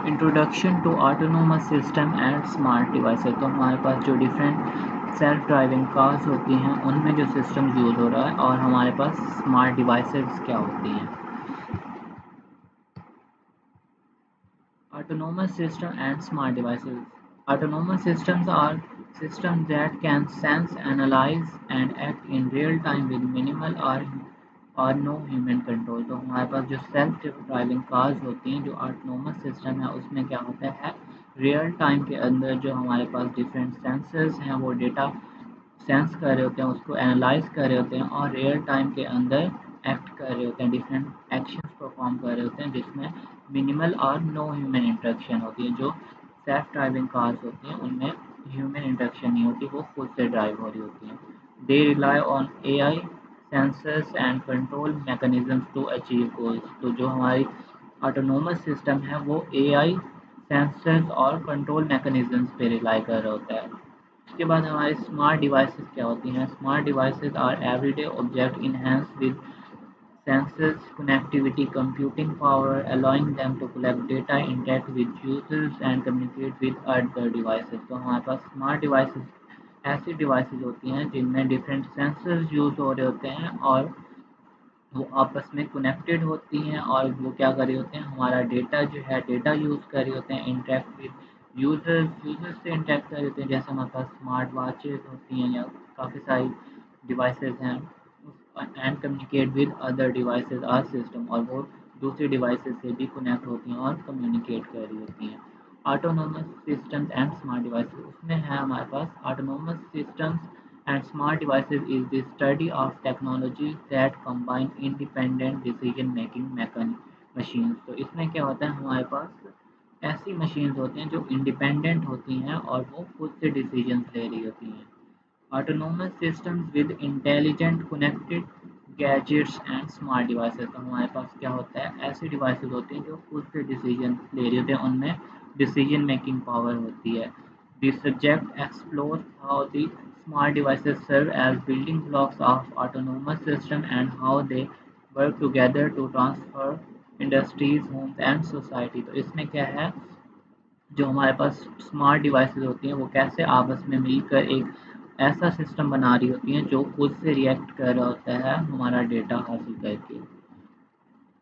Introduction to autonomous system and smart devices. तो हमारे पास जो डिफरेंट सेल्फ ड्राइविंग कार्स होती हैं उनमें जो सिस्टम यूज़ हो रहा है और हमारे पास स्मार्ट डिवाइसेस क्या होती हैं। Autonomous system and smart devices. Autonomous systems are systems that can sense, analyze, and act in real time with minimal or no human control। तो हमारे पास जो सेल्फ ड्राइविंग कार्स होती हैं, जो ऑटोनोमस सिस्टम है, उसमें क्या होता है, रियल टाइम के अंदर जो हमारे पास डिफरेंट सेंसर्स हैं वो डेटा सेंस कर रहे होते हैं, उसको एनालाइज कर रहे होते हैं और रियल टाइम के अंदर एक्ट कर रहे होते हैं, डिफरेंट एक्शंस परफॉर्म कर रहे होते हैं जिसमें मिनिमल और नो ह्यूमन इंटरेक्शन होती है। जो सेल्फ ड्राइविंग कार्स होती हैं उनमें ह्यूमन इंटरेक्शन नहीं होती, वो खुद से ड्राइव हो रही होती हैं। They rely on AI sensors and control mechanisms to achieve goals. तो जो हमारी ऑटोनोमस सिस्टम है वो AI सेंसर्स और कंट्रोल मैकेनिज्म्स पे रिलाई कर रहा होता है। उसके बाद हमारी स्मार्ट डिवाइसेस क्या होती हैं। Smart devices are everyday object enhanced with sensors, connectivity, computing power, allowing them to collect data, interact with users and communicate with other devices। तो हमारे पास स्मार्ट डिवाइसेस ऐसी डिवाइसेस होती हैं जिनमें डिफरेंट सेंसर्स यूज हो रहे होते हैं और वो आपस में कनेक्टेड होती हैं और वो क्या कर रही होते हैं, हमारा डेटा जो है डेटा यूज़ कर रही होते हैं, इंटरेक्ट विद यूजर्स से इंटरेक्ट कर रहे होते हैं। जैसे हमारे पास स्मार्ट वॉचेस होती हैं या काफ़ी सारी डिवाइसेस हैं, and communicate with other devices or system, और वो दूसरी डिवाइसेस से भी कनेक्ट होती हैं और कम्युनिकेट कर रही होती हैं। Autonomous systems and smart devices, उसमें है हमारे पास autonomous systems and smart devices is the study of technologies that combine independent decision making machines। तो इसमें क्या होता है, हमारे पास ऐसी मशीन्स होती हैं जो इंडिपेंडेंट होती हैं और वो खुद से डिसीजंस ले रही होती हैं। Autonomous systems with intelligent connected gadgets and smart devices. तो हमारे पास क्या होता है, ऐसी डिवाइसेस होती हैं जो खुद से डिसीजन ले रही होती हैं, उनमें डिसीजन मेकिंग पावर होती है। The subject explores how the smart devices serve as building blocks of autonomous system and how they work together to transfer industries, homes and society। तो इसमें क्या है, जो हमारे पास स्मार्ट डिवाइसेस होती हैं वो कैसे आपस में मिलकर एक ऐसा सिस्टम बना रही होती हैं जो खुद से रिएक्ट कर रहा होता है हमारा डेटा हासिल करके।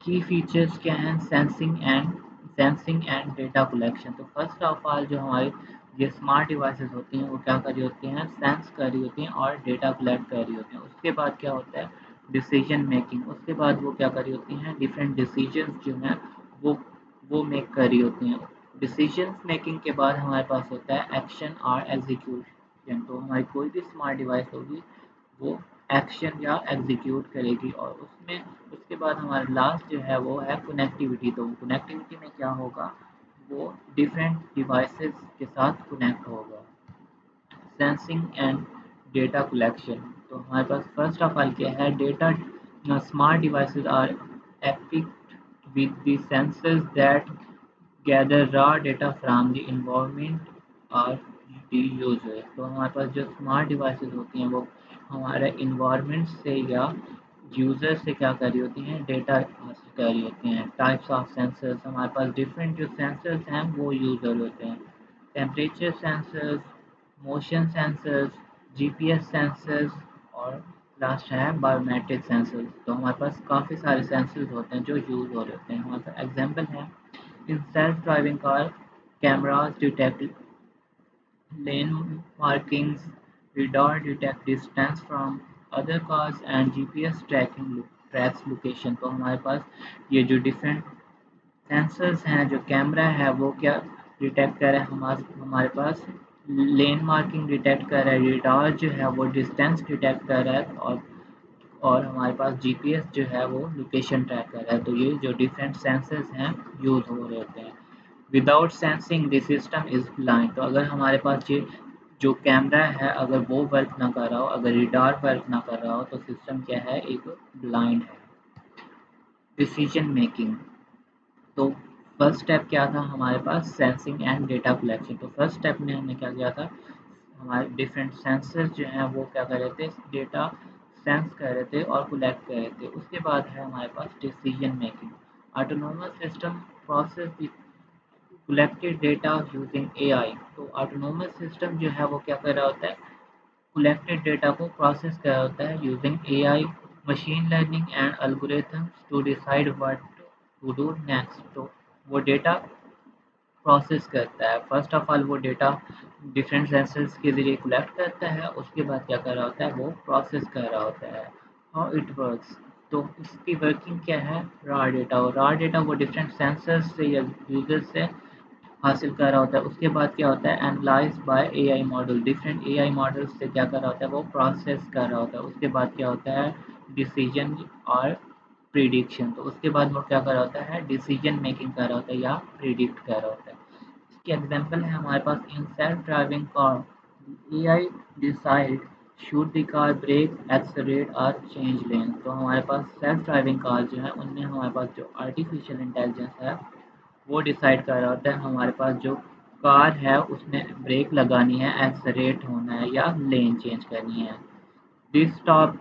की फीचर्स क्या हैं, सेंसिंग एंड डेटा कलेक्शन। तो फर्स्ट ऑफ ऑल जो हमारी ये स्मार्ट डिवाइसेस होती हैं वो क्या कर रही होती हैं, सेंस कर रही होती हैं और डेटा कलेक्ट कर रही होती हैं। उसके बाद क्या होता है, डिसीजन मेकिंग। उसके बाद वो क्या कर रही होती हैं, डिफरेंट डिसीजंस जो हैं वो वो मेक कर रही होती हैं। डिसीजन मेकिंग के बाद हमारे पास होता है एक्शन और एग्जीक्यूशन। तो हमारी कोई भी स्मार्ट डिवाइस होगी वो एक्शन या एग्जीक्यूट करेगी, और उसमें उसके बाद हमारा लास्ट जो है वो है कनेक्टिविटी। तो कनेक्टिविटी में क्या होगा, वो डिफरेंट डिवाइसेस के साथ कनेक्ट होगा। Sensing and data collection. तो हमारे पास फर्स्ट ऑफ ऑल क्या है, data. Smart devices are equipped with the sensors that gather raw data from the environment और the user। तो हमारे पास जो स्मार्ट डिवाइसेस होती हैं वो हमारे इन्वायरमेंट से या यूज़र से क्या कर रही होती हैं, डेटा हासिल कर रही होती हैं। टाइप्स ऑफ सेंसर्स, हमारे पास डिफरेंट जो सेंसर्स हैं वो यूज़ हो रहे होते हैं। Temperature sensors, motion sensors, GPS sensors और लास्ट है बायोमेट्रिक सेंसर्स। तो हमारे पास काफ़ी सारे सेंसर्स होते हैं जो यूज़ हो रहे होते हैं। हमारे पास एग्जांपल है, in self-driving car, cameras detect lane markings, radar detect distance from other cars and GPS tracks location। तो हमारे पास ये जो डिफरेंट सेंसर्स हैं, जो कैमरा है वो क्या डिटेक्ट कर रहा है, हमारे पास लेन मार्किंग डिटेक्ट कर रहा है, रेडार जो है वो डिस्टेंस डिटेक्ट कर रहा है, और हमारे पास जीपीएस जो है वो लोकेशन ट्रैक कर रहा है। तो ये जो डिफरेंट सेंसर्स हैं यूज़ हो रहे होते हैं। Without sensing the system is blind. तो अगर हमारे पास ये जो कैमरा है अगर वो वर्क ना कर रहा हो, अगर रिडार वर्क ना कर रहा हो, तो सिस्टम क्या है, एक ब्लाइंड है। Decision making. तो फर्स्ट स्टेप क्या था हमारे पास, सेंसिंग एंड डेटा कलेक्शन। तो फर्स्ट स्टेप में हमने क्या किया था, हमारे डिफरेंट सेंसर्स जो हैं वो क्या कर रहे थे, डेटा सेंस कर रहे थे और कलेक्ट कर रहे थे। उसके बाद है हमारे पास decision making. Autonomous system process collected data using AI. तो ऑटोनोमस सिस्टम जो है वो क्या कर रहा होता है, कलेक्टेड डेटा को प्रोसेस कर रहा होता है using AI, machine learning and algorithms to decide what to do next. तो वो डेटा प्रोसेस करता है। फर्स्ट ऑफ ऑल वो डेटा डिफरेंट सेंसर्स के ज़रिए कलेक्ट करता है, उसके बाद क्या कर रहा होता है, वो प्रोसेस कर रहा होता है। हाउ इट वर्क्स, तो इसकी वर्किंग क्या है, रॉ डेटा, और रॉ डेटा वो डिफरेंट सेंसर्स से या यूजर से हासिल कर रहा होता है। उसके बाद क्या होता है, analyze by AI model, different AI models से क्या कर रहा होता है, वो प्रोसेस कर रहा होता है। उसके बाद क्या होता है, डिसीजन और प्रिडिक्शन, तो उसके बाद वो क्या कर रहा होता है, डिसीजन मेकिंग कर रहा होता है या प्रिडिक्ट कर रहा होता है। इसके एग्जांपल है हमारे पास, in self driving car AI decide should the car brake, accelerate और चेंज लेन। तो हमारे पास सेल्फ ड्राइविंग कार जो है उनमें हमारे पास जो आर्टिफिशियल इंटेलिजेंस है वो डिसाइड कर रहा होता है हमारे पास जो कार है उसमें ब्रेक लगानी है, एक्सेलरेट होना है या लेन चेंज करनी है। This stop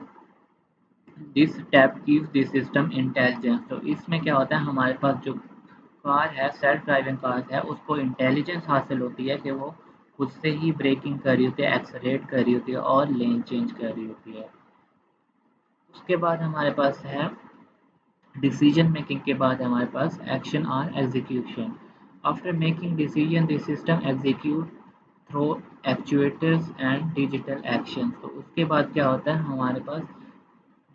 this step gives the system intelligence. तो इसमें क्या होता है, हमारे पास जो कार है, सेल्फ ड्राइविंग कार है, उसको इंटेलिजेंस हासिल होती है कि वो खुद से ही ब्रेकिंग कर रही होती है, एक्सेलरेट कर रही होती है और लेन चेंज कर रही होती है। उसके बाद हमारे पास है डिसीजन मेकिंग, के बाद हमारे पास एक्शन और execution. After making decision the system execute through actuators and digital action. तो उसके बाद क्या होता है, हमारे पास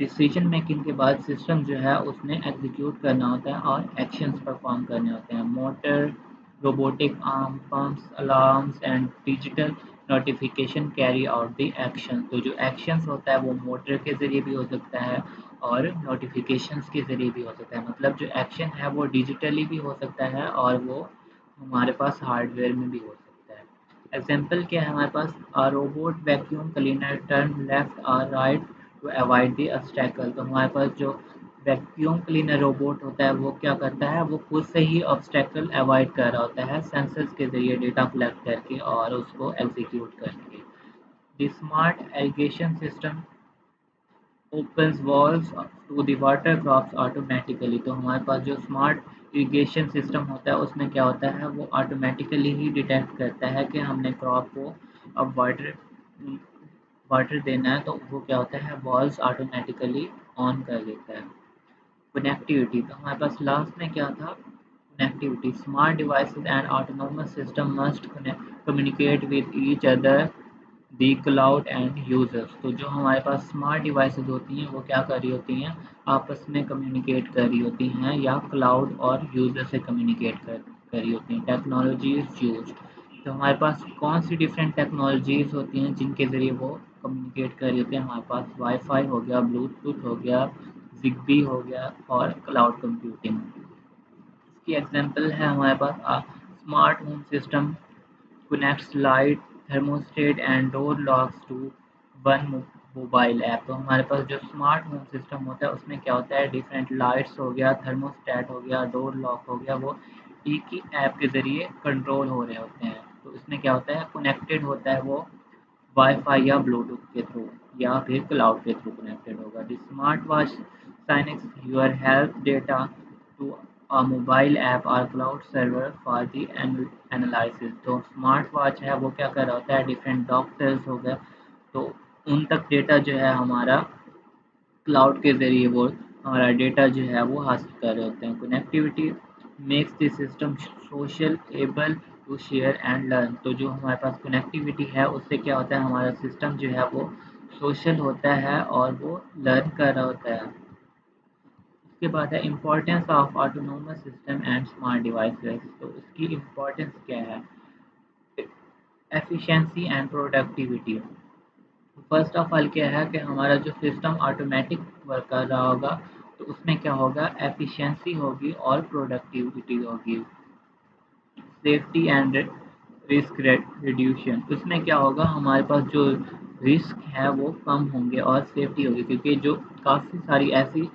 डिसीजन मेकिंग के बाद सिस्टम जो है उसने एग्जीक्यूट करना होता है और एक्शंस परफॉर्म करने होते हैं। Motor, robotic arm, pumps, alarms and digital notification carry out the action. तो जो एक्शंस होता है वो मोटर के ज़रिए भी हो सकता है और नोटिफिकेशंस के ज़रिए भी हो सकता है। मतलब जो एक्शन है वो डिजिटली भी हो सकता है और वो हमारे पास हार्डवेयर में भी हो सकता है। एग्जाम्पल क्या है हमारे पास, a robot vacuum cleaner turn left और right to avoid the obstacle. तो हमारे पास जो वैक्यूम क्लीनर रोबोट होता है वो क्या करता है, वो खुद से ही ऑब्स्टेकल अवॉइड कर रहा होता है सेंसर्स के ज़रिए डेटा कलेक्ट करके और उसको एग्जीक्यूट करके। The smart irrigation system opens valves to the water crops automatically। तो हमारे पास जो स्मार्ट इरिगेशन सिस्टम होता है उसमें क्या होता है, वो ऑटोमेटिकली ही डिटेक्ट करता है कि हमने क्रॉप को अब वाटर वाटर देना है, तो वो क्या होता है, वॉल्व्स ऑटोमेटिकली ऑन कर देता है। कनेक्टिविटी, तो हमारे पास लास्ट में क्या था, connectivity, smart devices and autonomous system must communicate with each other, the cloud end users. तो जो हमारे पास स्मार्ट डिवाइसेस होती हैं वो क्या कर रही होती हैं, आपस में कम्युनिकेट कर रही होती हैं या क्लाउड और यूज़र से कम्युनिकेट कर रही होती हैं। टेक्नोलॉजीज यूज, तो हमारे पास कौन सी डिफरेंट टेक्नोलॉजीज होती हैं जिनके ज़रिए वो कम्युनिकेट कर रही होती हैं, हमारे पास वाईफाई हो गया, ब्लूटूथ हो गया, जिगबी हो गया और क्लाउड कंप्यूटिंग। इसकी एग्जांपल है हमारे पास smart home system connects light, thermostat and door locks to one mobile app. तो हमारे पास जो स्मार्ट होम सिस्टम होता है उसमें क्या होता है, डिफरेंट लाइट्स हो गया, थर्मोस्टेट हो गया, डोर लॉक हो गया, वो एक ही ऐप के ज़रिए कंट्रोल हो रहे होते हैं। तो इसमें क्या होता है, कनेक्टेड होता है वो वाईफाई या ब्लूटूथ के थ्रू या फिर क्लाउड के थ्रू कनेक्टेड होगा। The smart watch syncs your health data to a mobile app और cloud server for the analysis. तो स्मार्ट वॉच है वो क्या कर रहा होता है, डिफरेंट डॉक्टर्स हो गए तो उन तक डेटा जो है हमारा क्लाउड के ज़रिए वो हमारा डेटा जो है वो हासिल कर रहे होते हैं। Connectivity makes the system social able to share and learn. तो जो हमारे पास कनेक्टिविटी है उससे क्या होता है, हमारा सिस्टम जो है वो सोशल होता है और वो लर्न कर रहा होता है। उसके बाद है importance of autonomous system and smart devices. तो इसकी इम्पोर्टेंस क्या है, efficiency and productivity. First of all क्या है कि हमारा जो सिस्टम ऑटोमेटिक वर्क कर रहा होगा तो उसमें क्या होगा, एफिशिएंसी होगी और प्रोडक्टिविटी होगी। सेफ्टी एंड रिस्क रिड्यूशन, उसमें क्या होगा, हमारे पास जो रिस्क है वो कम होंगे और सेफ्टी होगी, क्योंकि जो काफ़ी सारी ऐसी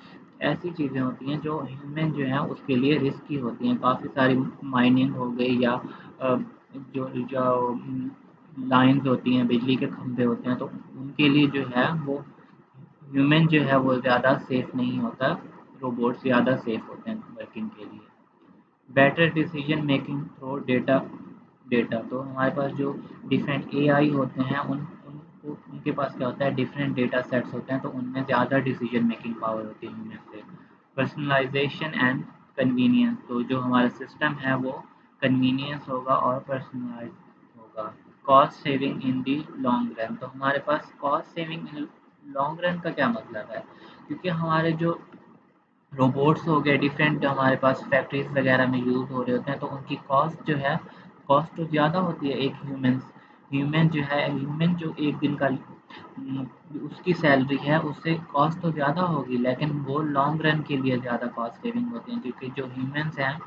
ऐसी चीज़ें होती हैं जो ह्यूमन जो है उसके लिए रिस्की होती हैं। काफ़ी सारी माइनिंग हो गई या जो जो लाइंस होती हैं, बिजली के खंभे होते हैं, तो उनके लिए जो है वो ह्यूमन जो है वो ज़्यादा सेफ नहीं होता, रोबोट ज़्यादा सेफ होते हैं वर्किंग के लिए। Better decision making through data data तो हमारे पास जो डिफरेंट एआई होते हैं उनको उनके पास क्या होता है, डिफरेंट डेटा सेट्स होते हैं, तो उनमें ज़्यादा डिसीजन मेकिंग पावर होती है ह्यूमन से। पर्सनलाइजेशन एंड कन्वीनियंस तो जो हमारा सिस्टम है वो कन्वीनियंस होगा और पर्सनलाइज होगा। Cost saving in the long run तो हमारे पास cost saving in long run का क्या मतलब है, क्योंकि हमारे जो रोबोट्स हो गए डिफरेंट जो हमारे पास फैक्ट्रीज वगैरह में यूज़ हो रहे होते हैं, तो उनकी कॉस्ट जो है, कॉस्ट तो ज़्यादा होती है एक ह्यूमन जो एक दिन का उसकी सैलरी है उससे कॉस्ट तो ज़्यादा होगी, लेकिन वो लॉन्ग रन के लिए ज़्यादा कॉस्ट सेविंग होती है, क्योंकि जो ह्यूमंस हैं,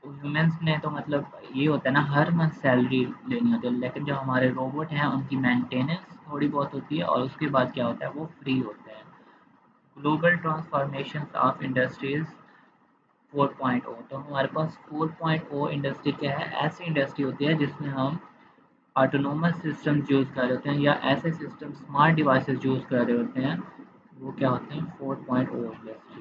तो ह्यूमंस ने तो मतलब ये होता है ना हर मंथ सैलरी लेनी होती है, लेकिन जो हमारे रोबोट हैं उनकी मेंटेनेंस थोड़ी बहुत होती है और उसके बाद क्या होता है वो फ्री होते हैं। ग्लोबल ट्रांसफॉर्मेशन ऑफ इंडस्ट्रीज 4.0 तो हमारे पास 4.0 इंडस्ट्री क्या है, ऐसी इंडस्ट्री होती है जिसमें हम ऑटोनोमस सिस्टम्स यूज़ कर रहे होते हैं या ऐसे सिस्टम स्मार्ट डिवाइसेस यूज़ कर रहे होते हैं, वो क्या होते हैं 4.0 इंडस्ट्री।